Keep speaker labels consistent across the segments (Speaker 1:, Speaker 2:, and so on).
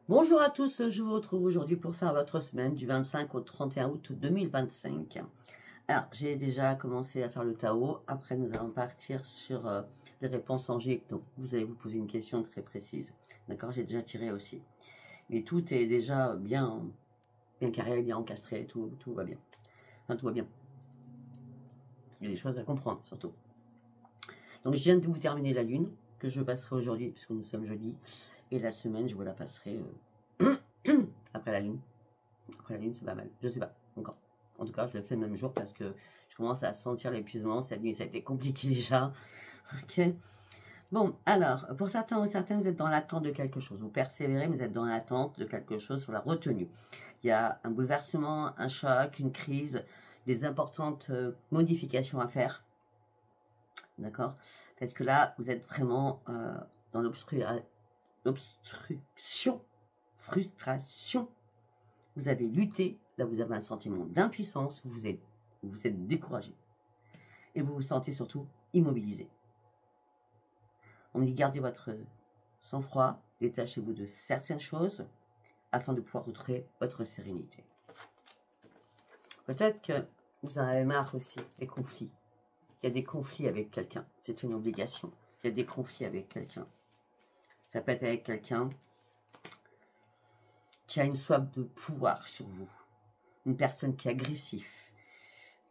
Speaker 1: Bonjour à tous, je vous retrouve aujourd'hui pour faire votre semaine du 25 au 31 août 2025. Alors, j'ai déjà commencé à faire le Tao. Après, nous allons partir sur les réponses angéliques. Donc, vous allez vous poser une question très précise. D'accord, j'ai déjà tiré aussi. Mais tout est déjà bien carré, bien encastré, tout va bien. Enfin, tout va bien. Il y a des choses à comprendre, surtout. Donc, je viens de vous terminer la lune, que je passerai aujourd'hui, puisque nous sommes jeudi. Et la semaine, je vous la passerai après la lune. Après la lune, c'est pas mal. Je sais pas encore. En tout cas, je le fais le même jour parce que je commence à sentir l'épuisement. Cette nuit, ça a été compliqué déjà. Ok. Bon, alors, pour certains ou certaines, vous êtes dans l'attente de quelque chose. Vous persévérez, mais vous êtes dans l'attente de quelque chose sur la retenue. Il y a un bouleversement, un choc, une crise, des importantes modifications à faire. D'accord? Parce que là, vous êtes vraiment dans l'obstruction, frustration. Vous avez lutté, là vous avez un sentiment d'impuissance, vous êtes découragé. Et vous vous sentez surtout immobilisé. On me dit gardez votre sang-froid, détachez-vous de certaines choses afin de pouvoir retrouver votre sérénité. Peut-être que vous en avez marre aussi des conflits. Il y a des conflits avec quelqu'un, c'est une obligation. Il y a des conflits avec quelqu'un. Ça peut être avec quelqu'un qui a une soif de pouvoir sur vous. Une personne qui est agressive,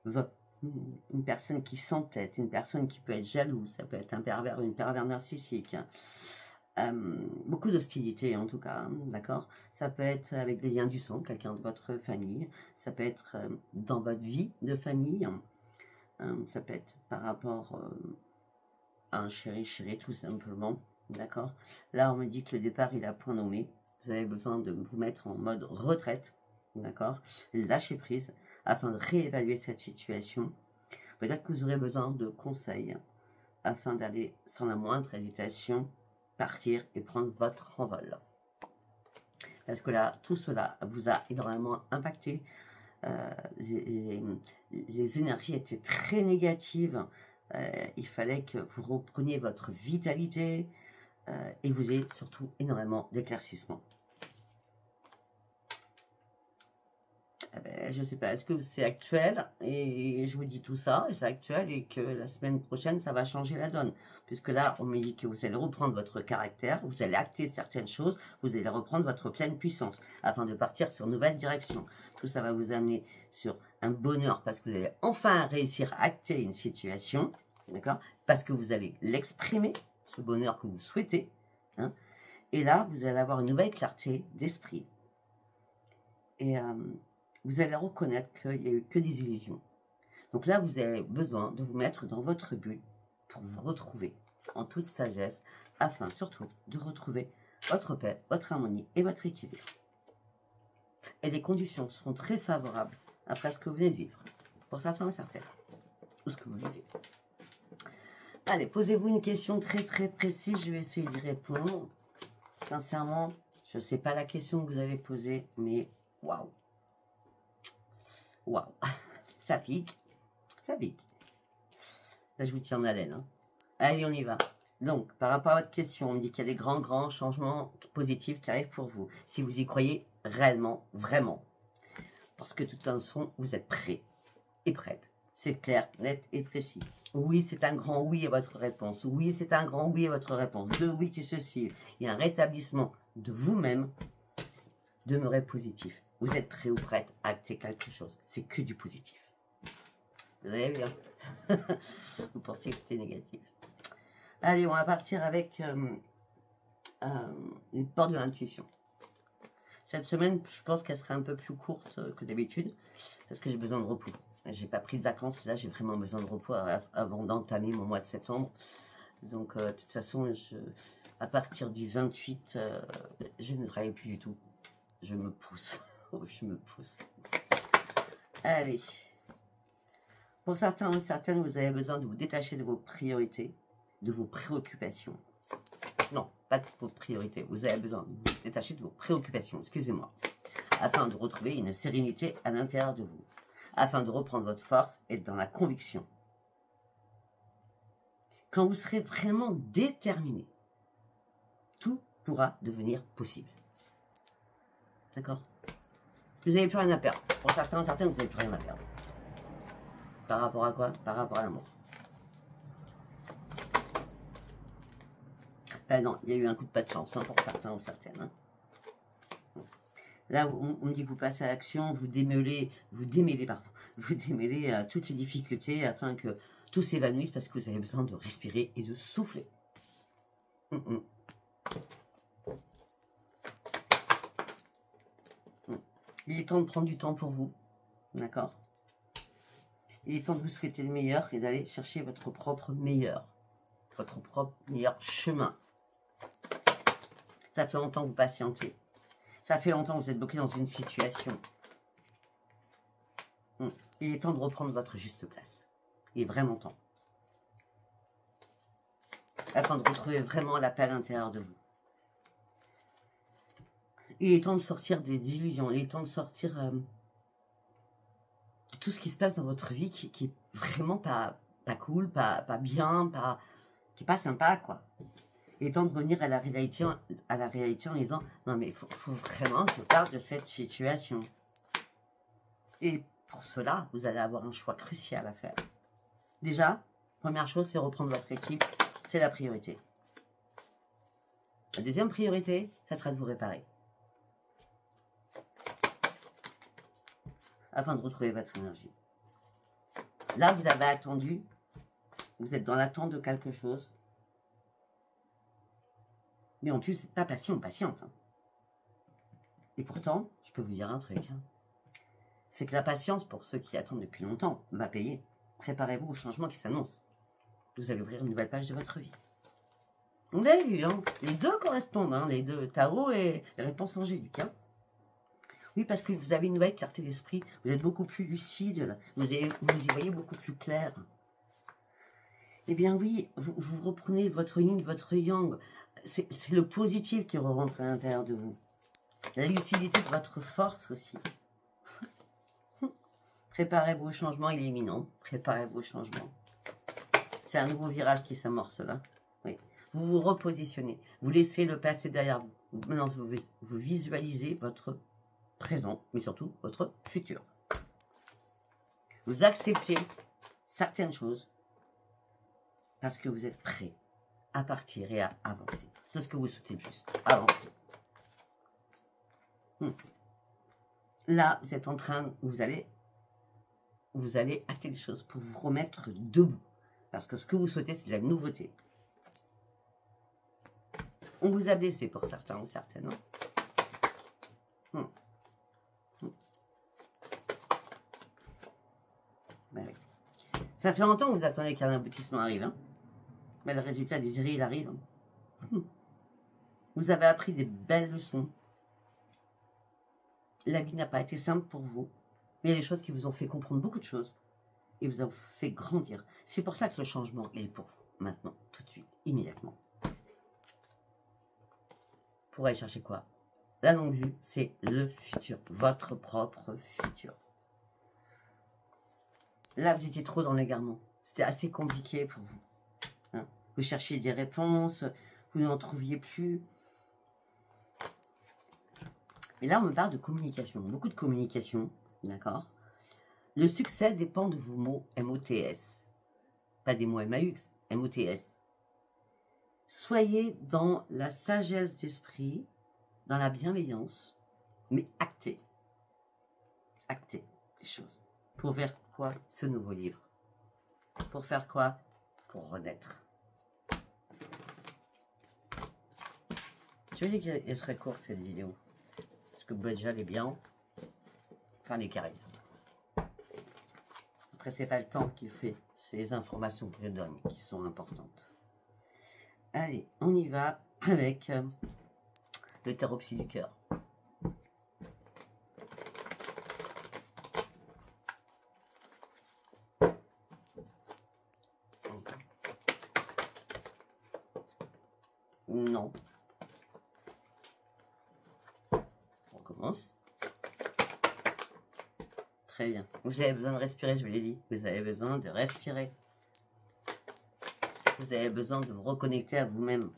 Speaker 1: une personne qui s'entête, une personne qui peut être jalouse, ça peut être un pervers ou une pervers narcissique. Beaucoup d'hostilité en tout cas, d'accord? Ça peut être avec des liens du sang, quelqu'un de votre famille, ça peut être dans votre vie de famille, ça peut être par rapport à un chéri tout simplement, d'accord? Là on me dit que le départ il a point nommé, vous avez besoin de vous mettre en mode retraite, d'accord? Lâcher prise afin de réévaluer cette situation. Peut-être que vous aurez besoin de conseils afin d'aller sans la moindre hésitation partir et prendre votre envol. Parce que là, tout cela vous a énormément impacté. Les énergies étaient très négatives. Il fallait que vous repreniez votre vitalité et vous ayez surtout énormément d'éclaircissement. Je ne sais pas, est-ce que c'est actuel? Et je vous dis tout ça, et c'est actuel, et que la semaine prochaine, ça va changer la donne. Puisque là, on me dit que vous allez reprendre votre caractère, vous allez acter certaines choses, vous allez reprendre votre pleine puissance, afin de partir sur une nouvelle direction. Tout ça va vous amener sur un bonheur, parce que vous allez enfin réussir à acter une situation, d'accord? Parce que vous allez l'exprimer, ce bonheur que vous souhaitez, hein? Et là, vous allez avoir une nouvelle clarté d'esprit. Et vous allez reconnaître qu'il n'y a eu que des illusions. Donc là, vous avez besoin de vous mettre dans votre bulle pour vous retrouver en toute sagesse, afin surtout de retrouver votre paix, votre harmonie et votre équilibre. Et les conditions seront très favorables après ce que vous venez de vivre, pour certains et certaines, ou ce que vous vivez. Allez, posez-vous une question très précise, je vais essayer d'y répondre. Sincèrement, je ne sais pas la question que vous avez posée, mais waouh! Waouh, ça pique, ça pique. Là, je vous tiens en haleine. Hein. Allez, on y va. Donc, par rapport à votre question, on me dit qu'il y a des grands changements positifs qui arrivent pour vous. Si vous y croyez réellement, vraiment. Parce que de toute façon, vous êtes prêts et prête. C'est clair, net et précis. Oui, c'est un grand oui à votre réponse. Oui, c'est un grand oui à votre réponse. Deux oui qui se suivent. Il y a un rétablissement de vous-même. Demeurez positif. Vous êtes prêt ou prête à acter quelque chose. C'est que du positif. Vous avez vu, hein? Vous pensez que c'était négatif. Allez, on va partir avec les portes de l'intuition. Cette semaine, je pense qu'elle sera un peu plus courte que d'habitude, parce que j'ai besoin de repos. J'ai pas pris de vacances, là j'ai vraiment besoin de repos avant d'entamer mon mois de septembre. Donc de toute façon, à partir du 28, je ne travaille plus du tout. Je me pousse. Oh, je me pousse. Allez. Pour certains ou certaines, vous avez besoin de vous détacher de vos priorités, de vos préoccupations. Non, pas de vos priorités. Vous avez besoin de vous détacher de vos préoccupations, excusez-moi, afin de retrouver une sérénité à l'intérieur de vous, afin de reprendre votre force et être dans la conviction. Quand vous serez vraiment déterminé, tout pourra devenir possible. D'accord? Vous n'avez plus rien à perdre. Pour certains, vous n'avez plus rien à perdre. Par rapport à quoi? Par rapport à l'amour. Ben non, il y a eu un coup de pas de chance, hein, pour certains ou certaines. Hein. Là, on me dit que vous passez à l'action, vous démêlez toutes les difficultés afin que tout s'évanouisse parce que vous avez besoin de respirer et de souffler. Il est temps de prendre du temps pour vous, d'accord? Il est temps de vous souhaiter le meilleur et d'aller chercher votre propre meilleur chemin. Ça fait longtemps que vous patientez. Ça fait longtemps que vous êtes bloqué dans une situation. Il est temps de reprendre votre juste place. Il est vraiment temps. Afin de retrouver vraiment la paix à l'intérieur de vous. Il est temps de sortir des illusions. Il est temps de sortir de tout ce qui se passe dans votre vie qui est vraiment pas cool, pas bien, qui est pas sympa, quoi. Il est temps de revenir à la réalité en disant non mais il faut vraiment que je parte de cette situation. Et pour cela, vous allez avoir un choix crucial à faire. Déjà, première chose, c'est reprendre votre équipe. C'est la priorité. La deuxième priorité, ça sera de vous réparer. Afin de retrouver votre énergie. Là, vous avez attendu. Vous êtes dans l'attente de quelque chose. Mais en plus, vous n'êtes pas patient ou patiente. Hein. Et pourtant, je peux vous dire un truc. Hein. C'est que la patience, pour ceux qui attendent depuis longtemps, va payer. Préparez-vous au changement qui s'annonce. Vous allez ouvrir une nouvelle page de votre vie. Vous l'avez vu, hein, les deux correspondent, hein, les deux, tarot et les réponses angéliques. Hein. Oui, parce que vous avez une nouvelle clarté d'esprit, vous êtes beaucoup plus lucide, vous y voyez beaucoup plus clair. Eh bien oui, vous reprenez votre yin, votre yang, c'est le positif qui rentre à l'intérieur de vous. La lucidité de votre force aussi. Préparez-vous au changement, il est imminent. Préparez-vous au changement. C'est un nouveau virage qui s'amorce là. Oui. Vous vous repositionnez. Vous laissez le passé derrière vous. Maintenant, vous visualisez votre présent, mais surtout votre futur. Vous acceptez certaines choses parce que vous êtes prêt à partir et à avancer. C'est ce que vous souhaitez le plus. Avancer. Là, vous êtes en train, vous allez acter des choses pour vous remettre debout. Parce que ce que vous souhaitez, c'est de la nouveauté. On vous a blessé pour certains ou certaines. Ben, ça fait longtemps que vous attendez qu'un aboutissement arrive. Hein. Mais le résultat désiré, il arrive. Hein. Vous avez appris des belles leçons. La vie n'a pas été simple pour vous. Mais il y a des choses qui vous ont fait comprendre beaucoup de choses. Et vous ont fait grandir. C'est pour ça que le changement, il est pour vous. Maintenant, tout de suite, immédiatement. Pour aller chercher quoi? La longue vue, c'est le futur. Votre propre futur. Là, vous étiez trop dans l'égarement. C'était assez compliqué pour vous. Hein, vous cherchiez des réponses. Vous n'en trouviez plus. Mais là, on me parle de communication. Beaucoup de communication. D'accord? Le succès dépend de vos mots M-O-T-S. Pas des mots M-A-U-X. M-O-T-S. Soyez dans la sagesse d'esprit, dans la bienveillance, mais actez. Actez les choses. Pour faire quoi ce nouveau livre? Pour faire quoi? Pour renaître. Je veux dire qu'elle serait courte cette vidéo. Parce que Bodja est bien. Enfin, les carrés. Après, c'est pas le temps qu'il fait. C'est les informations que je donne qui sont importantes. Allez, on y va avec le tarot psy du cœur. Non. On commence. Très bien. Vous avez besoin de respirer, je vous l'ai dit. Vous avez besoin de respirer. Vous avez besoin de vous reconnecter à vous-même.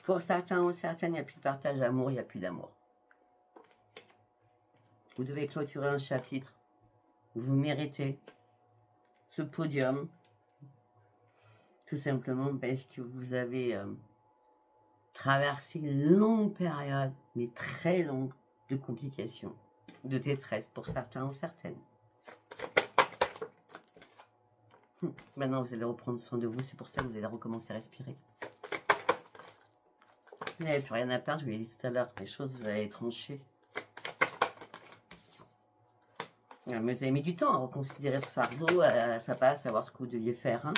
Speaker 1: Pour certains ou certaines, il n'y a plus de partage d'amour, il n'y a plus d'amour. Vous devez clôturer un chapitre. Vous méritez ce podium. Tout simplement parce que vous avez traversé une longue période, mais très longue, de complications, de détresse pour certains ou certaines. Maintenant, vous allez reprendre soin de vous. C'est pour ça que vous allez recommencer à respirer. Vous n'avez plus rien à perdre. Je vous l'ai dit tout à l'heure. Les choses, vous allez trancher. Mais vous avez mis du temps à reconsidérer ce fardeau. Ça passe, à savoir ce que vous deviez faire.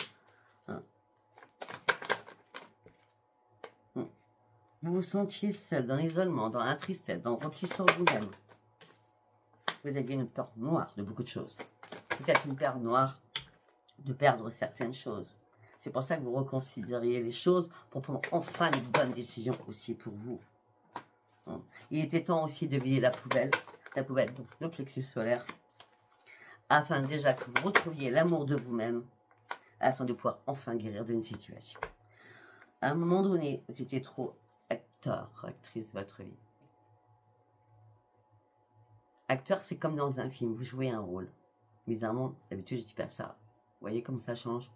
Speaker 1: Vous vous sentiez seul, dans l'isolement, dans la tristesse, dans le repli sur vous-même. Vous aviez une peur noire de beaucoup de choses. Peut-être une peur noire de perdre certaines choses. C'est pour ça que vous reconsidériez les choses pour prendre enfin les bonnes décisions aussi pour vous. Il était temps aussi de vider la poubelle donc le plexus solaire, afin déjà que vous retrouviez l'amour de vous-même, afin de pouvoir enfin guérir d'une situation. À un moment donné, vous étiez trop acteur, actrice de votre vie. Acteur, c'est comme dans un film, vous jouez un rôle. Bizarrement, d'habitude, je dis pas ça. Vous voyez comme ça change?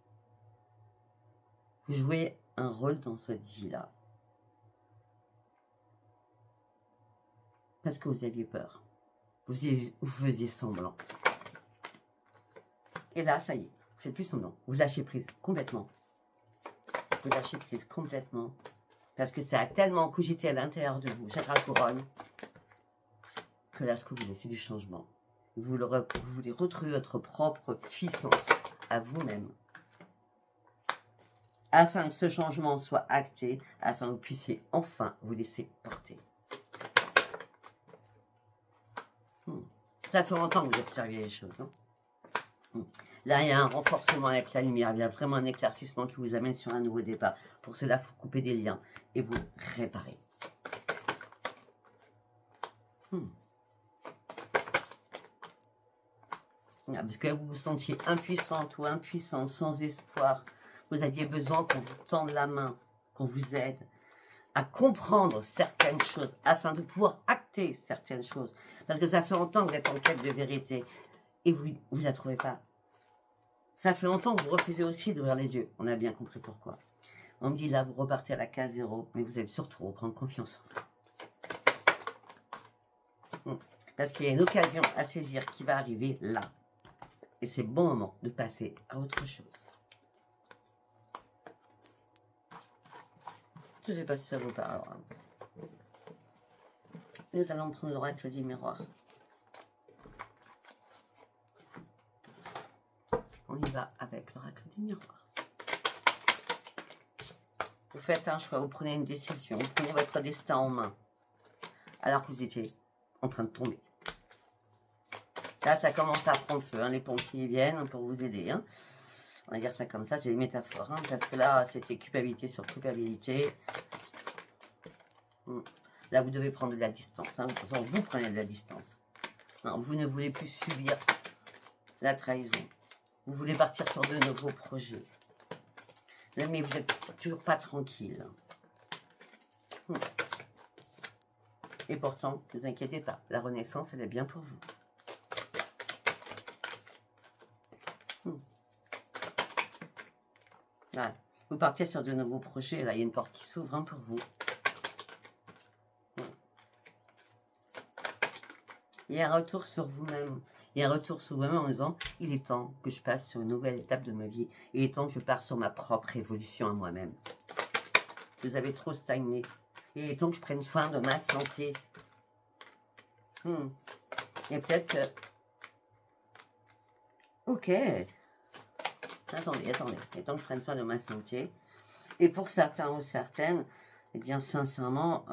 Speaker 1: Vous jouez un rôle dans cette vie-là. Parce que vous aviez peur. Vous faisiez semblant. Et là, ça y est, vous faites plus semblant. Vous lâchez prise complètement. Vous lâchez prise complètement. Parce que ça a tellement cogité à l'intérieur de vous, chakra couronne, que là, ce que vous voulez, c'est du changement. Vous voulez retrouver votre propre puissance à vous-même. Afin que ce changement soit acté, afin que vous puissiez enfin vous laisser porter. Ça fait longtemps que vous observez les choses. Là, il y a un renforcement avec la lumière. Il y a vraiment un éclaircissement qui vous amène sur un nouveau départ. Pour cela, il faut couper des liens et vous réparer. Parce que vous vous sentiez impuissante ou impuissante, sans espoir. Vous aviez besoin qu'on vous tende la main, qu'on vous aide à comprendre certaines choses, afin de pouvoir acter certaines choses. Parce que ça fait longtemps que vous êtes en quête de vérité et vous ne la trouvez pas. Ça fait longtemps que vous refusez aussi d'ouvrir les yeux. On a bien compris pourquoi. On me dit là, vous repartez à la case 0, mais vous allez surtout reprendre confiance en vous. Parce qu'il y a une occasion à saisir qui va arriver là. Et c'est le bon moment de passer à autre chose. Je ne sais pas si ça vous parle. Nous allons prendre l'oracle du miroir. On y va avec l'oracle du miroir. Vous faites un choix, vous prenez une décision, vous prenez votre destin en main. Alors que vous étiez en train de tomber. Là, ça commence à prendre feu. Les pompiers viennent pour vous aider. On va dire ça comme ça, c'est des métaphores. Parce que là, c'était culpabilité sur culpabilité. Là, vous devez prendre de la distance. De toute façon, vous prenez de la distance. Non, vous ne voulez plus subir la trahison. Vous voulez partir sur de nouveaux projets. Mais vous n'êtes toujours pas tranquille. Et pourtant, ne vous inquiétez pas. La renaissance, elle est bien pour vous. Voilà. Vous partez sur de nouveaux projets. Là, il y a une porte qui s'ouvre pour vous. Il y a un retour sur vous-même. Il y a un retour sur vous-même en disant, il est temps que je passe sur une nouvelle étape de ma vie. Il est temps que je parte sur ma propre évolution à moi-même. Vous avez trop stagné. Il est temps que je prenne soin de ma santé. Et peut-être que... Ok. Attendez. Il est temps que je prenne soin de ma santé. Et pour certains ou certaines, eh bien, sincèrement,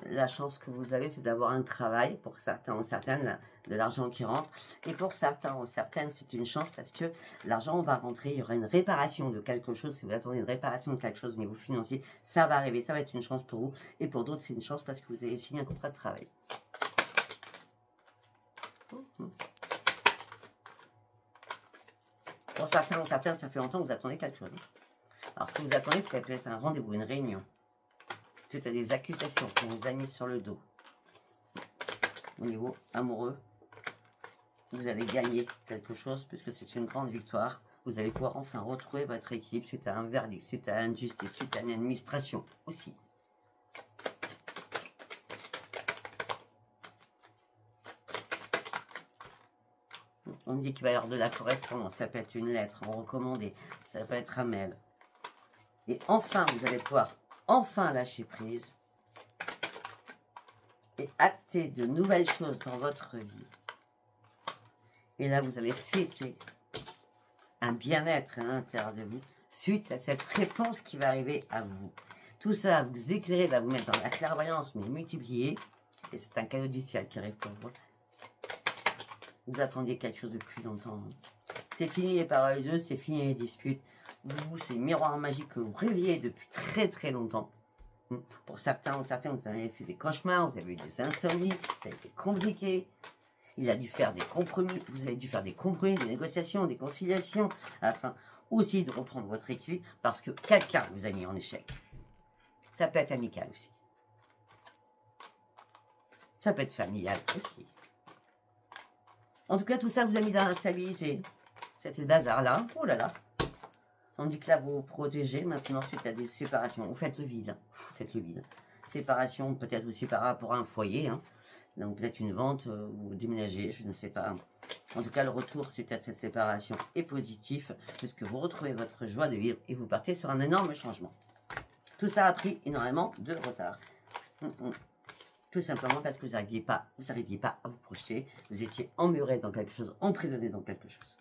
Speaker 1: la chance que vous avez, c'est d'avoir un travail. Pour certains ou certaines, de l'argent qui rentre. Et pour certains ou certaines, c'est une chance parce que l'argent va rentrer. Il y aura une réparation de quelque chose. Si vous attendez une réparation de quelque chose au niveau financier, ça va arriver. Ça va être une chance pour vous. Et pour d'autres, c'est une chance parce que vous avez signé un contrat de travail. Pour certains ou certaines, ça fait longtemps que vous attendez quelque chose. Alors, ce que vous attendez, ça peut être un rendez-vous, une réunion. Suite à des accusations qu'on vous a mis sur le dos. Au niveau amoureux, vous allez gagner quelque chose puisque c'est une grande victoire. Vous allez pouvoir enfin retrouver votre équipe suite à un verdict, suite à une justice, suite à une administration aussi. On dit qu'il va y avoir de la correspondance. Ça peut être une lettre en recommandé, ça peut être un mail. Et enfin, vous allez pouvoir enfin lâcher prise et acter de nouvelles choses dans votre vie. Et là, vous allez fêter un bien-être à l'intérieur de vous suite à cette réponse qui va arriver à vous. Tout ça va vous éclairer, va vous mettre dans la clairvoyance, mais multipliée. Et c'est un cadeau du ciel qui arrive pour vous. Vous attendiez quelque chose depuis longtemps. C'est fini les paroles d'eux, c'est fini les disputes. Vous, c'est le miroir magique que vous rêviez depuis très très longtemps. Pour certains ou certaines, vous avez fait des cauchemars, vous avez eu des insomnies, ça a été compliqué. Il a dû faire des compromis, vous avez dû faire des compromis, des négociations, des conciliations, afin aussi de reprendre votre équilibre, parce que quelqu'un vous a mis en échec. Ça peut être amical aussi. Ça peut être familial aussi. En tout cas, tout ça vous a mis dans l'instabilité. C'était le bazar là. Oh là là. On dit que là, vous vous protégez. Maintenant, suite à des séparations, vous faites le vide. Vous faites le vide. Séparation, peut-être aussi par rapport à un foyer. Hein. Donc, peut-être une vente ou déménager, je ne sais pas. En tout cas, le retour suite à cette séparation est positif, puisque vous retrouvez votre joie de vivre et vous partez sur un énorme changement. Tout ça a pris énormément de retard. Tout simplement parce que vous n'arriviez pas à vous projeter. Vous étiez emmuré dans quelque chose, emprisonné dans quelque chose.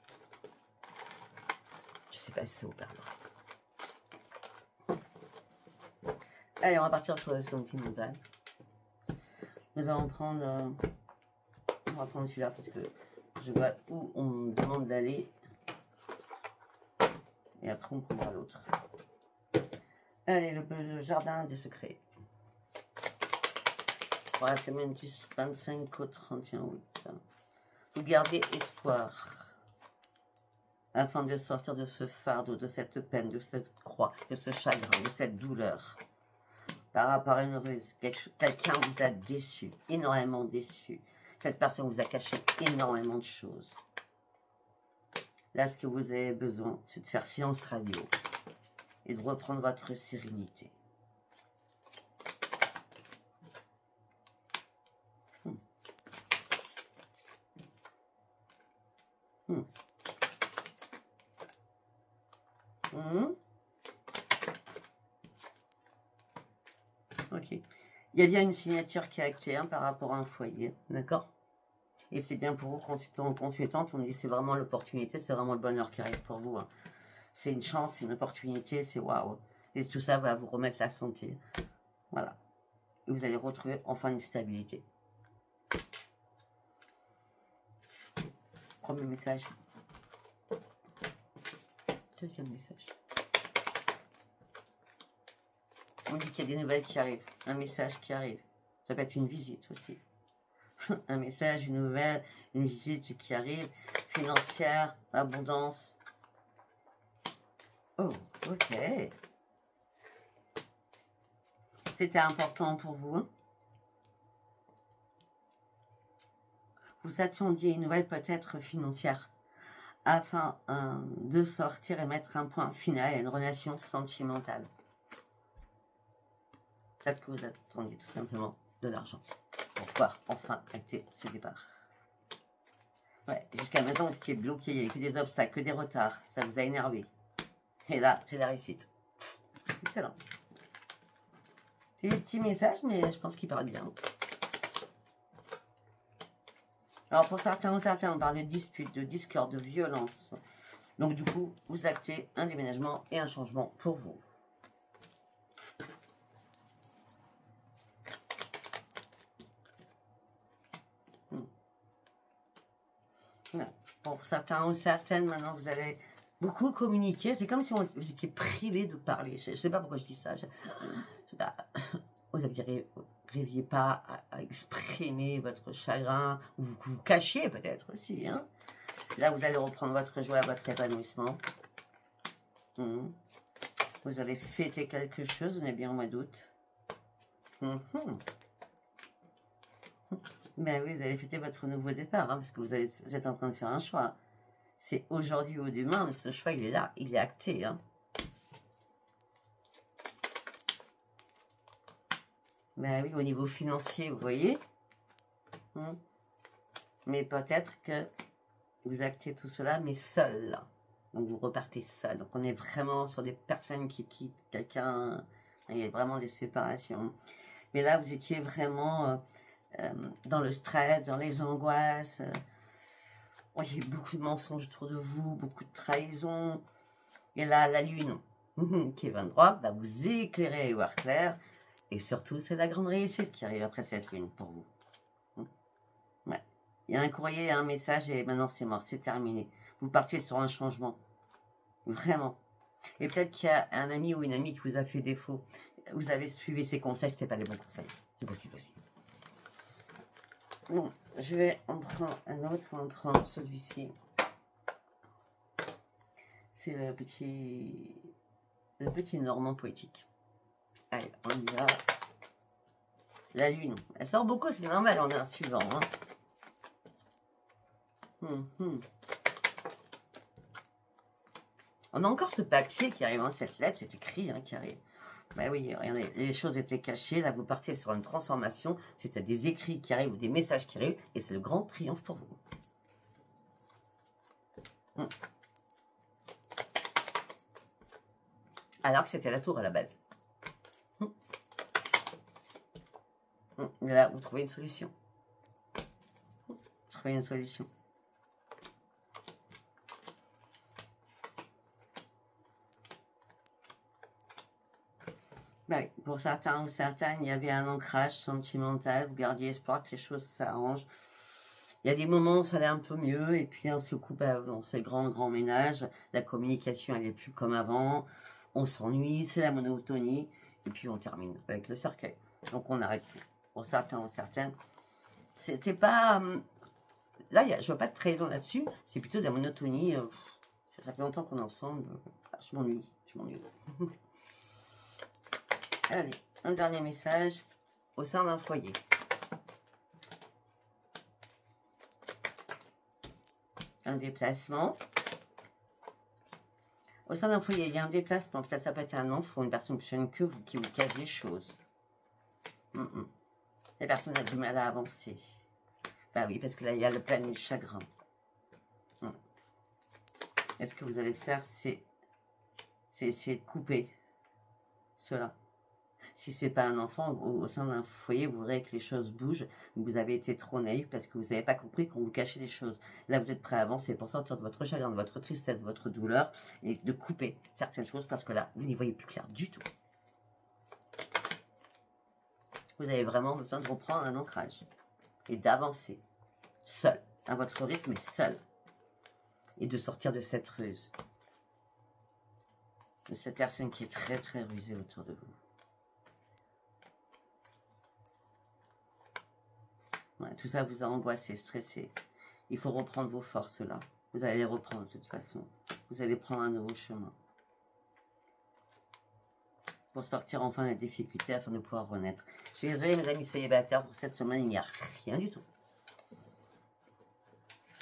Speaker 1: Je ne sais pas si ça vous parle. Allez, on va partir sur le sentimental. Nous allons prendre... on va prendre celui-là parce que je vois où on me demande d'aller. Et après, on prendra l'autre. Allez, le jardin des secrets. Pour la semaine du 25 au 31 août. Vous gardez espoir. Afin de sortir de ce fardeau, de cette peine, de cette croix, de ce chagrin, de cette douleur. Par rapport à une ruse, quelqu'un vous a déçu, énormément déçu. Cette personne vous a caché énormément de choses. Là, ce que vous avez besoin, c'est de faire silence radio et de reprendre votre sérénité. Ok. Il y a bien une signature qui est actée par rapport à un foyer, d'accord? Et c'est bien pour vous, consultant ou consultante, on me dit c'est vraiment l'opportunité, c'est vraiment le bonheur qui arrive pour vous. Hein. C'est une chance, c'est une opportunité, c'est waouh. Et tout ça va vous remettre la santé. Voilà. Et vous allez retrouver enfin une stabilité. Premier message. Deuxième message. On dit qu'il y a des nouvelles qui arrivent. Un message qui arrive. Ça peut être une visite aussi. Un message, une nouvelle, une visite qui arrive. Financière, abondance. Oh, ok. C'était important pour vous. Hein? Vous attendiez une nouvelle peut-être financière afin de sortir et mettre un point final à une relation sentimentale. Peut-être que vous attendiez tout simplement de l'argent pour pouvoir enfin acter ce départ. Ouais, jusqu'à maintenant, ce qui est bloqué, il n'y a que des obstacles, que des retards. Ça vous a énervé. Et là, c'est la réussite. Excellent. C'est des petits messages, mais je pense qu'ils parlent bien. Alors, pour certains ou certains, on parle de dispute, de discorde, de violence. Donc, du coup, vous actez un déménagement et un changement pour vous. Pour certains ou certaines, maintenant, vous allez beaucoup communiquer. C'est comme si vous étiez privé de parler. Je ne sais pas pourquoi je dis ça. Vous n'arriviez pas à exprimer votre chagrin. Vous vous cachiez peut-être aussi. Hein. Là, vous allez reprendre votre joie, votre épanouissement. Vous allez fêter quelque chose, on est bien au mois d'août. Ben oui, vous allez fêter votre nouveau départ, hein, parce que vous êtes en train de faire un choix. C'est aujourd'hui ou demain, mais ce choix, il est là, il est acté. Hein. Ben oui, au niveau financier, vous voyez. Mais peut-être que vous actez tout cela, mais seul. Là. Donc vous repartez seul. Donc on est vraiment sur des personnes qui quittent quelqu'un. Il y a vraiment des séparations. Mais là, vous étiez vraiment dans le stress, dans les angoisses. Il y a eu beaucoup de mensonges autour de vous, beaucoup de trahisons. Et là, la lune, qui est 23, va vous éclairer et voir clair. Et surtout, c'est la grande réussite qui arrive après cette lune pour vous. Ouais. Il y a un courrier, un message et maintenant c'est mort, c'est terminé. Vous partez sur un changement. Vraiment. Et peut-être qu'il y a un ami ou une amie qui vous a fait défaut. Vous avez suivi ses conseils, ce n'était pas les bons conseils. C'est possible aussi. Bon, je vais en prendre un autre, on prend celui-ci. C'est le petit Normand poétique. Allez, on y va. La lune. Elle sort beaucoup, c'est normal, on est un suivant. Hein. On a encore ce papier qui arrive, hein, cette lettre, c'est écrit, hein, qui arrive. Ben oui, regardez, les choses étaient cachées. Là, vous partez sur une transformation. C'est des écrits qui arrivent ou des messages qui arrivent. Et c'est le grand triomphe pour vous. Alors que c'était la tour à la base. Mais là, vous trouvez une solution. Vous trouvez une solution. Ben oui, pour certains ou certaines, il y avait un ancrage sentimental. Vous gardiez espoir que les choses s'arrangent. Il y a des moments où ça allait un peu mieux. Et puis, on se coupe, bon, c'est le grand ménage. La communication, elle n'est plus comme avant. On s'ennuie, c'est la monotonie. Et puis, on termine avec le cercueil. Donc, on arrête tout. Pour certains ou certaines, c'était pas... Là, je ne vois pas de trahison là-dessus. C'est plutôt de la monotonie. Ça fait longtemps qu'on est ensemble. Je m'ennuie. Allez, un dernier message au sein d'un foyer. Un déplacement. Au sein d'un foyer, il y a un déplacement. Peut-être ça peut être un enfant, une personne plus jeune que vous qui vous cache des choses. La personne a du mal à avancer. Bah oui, parce que là, il y a le plan du chagrin. Est-ce que vous allez faire, c'est essayer de couper cela. Si c'est pas un enfant, au sein d'un foyer, vous verrez que les choses bougent. Vous avez été trop naïf parce que vous n'avez pas compris qu'on vous cachait des choses. Là, vous êtes prêt à avancer pour sortir de votre chagrin, de votre tristesse, de votre douleur et de couper certaines choses parce que là, vous n'y voyez plus clair du tout. Vous avez vraiment besoin de reprendre un ancrage et d'avancer seul, à votre rythme, mais seul. Et de sortir de cette ruse. De cette personne qui est très rusée autour de vous. Ouais, tout ça vous a angoissé, stressé. Il faut reprendre vos forces là. Vous allez les reprendre de toute façon. Vous allez prendre un nouveau chemin. Pour sortir enfin des difficultés afin de pouvoir renaître. Je suis désolée mes amis célibataires, pour cette semaine il n'y a rien du tout.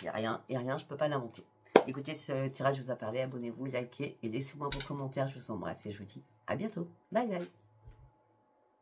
Speaker 1: Il n'y a rien et rien, je ne peux pas l'inventer. Écoutez, ce tirage vous a parlé, abonnez-vous, likez et laissez-moi vos commentaires. Je vous embrasse et je vous dis à bientôt. Bye bye.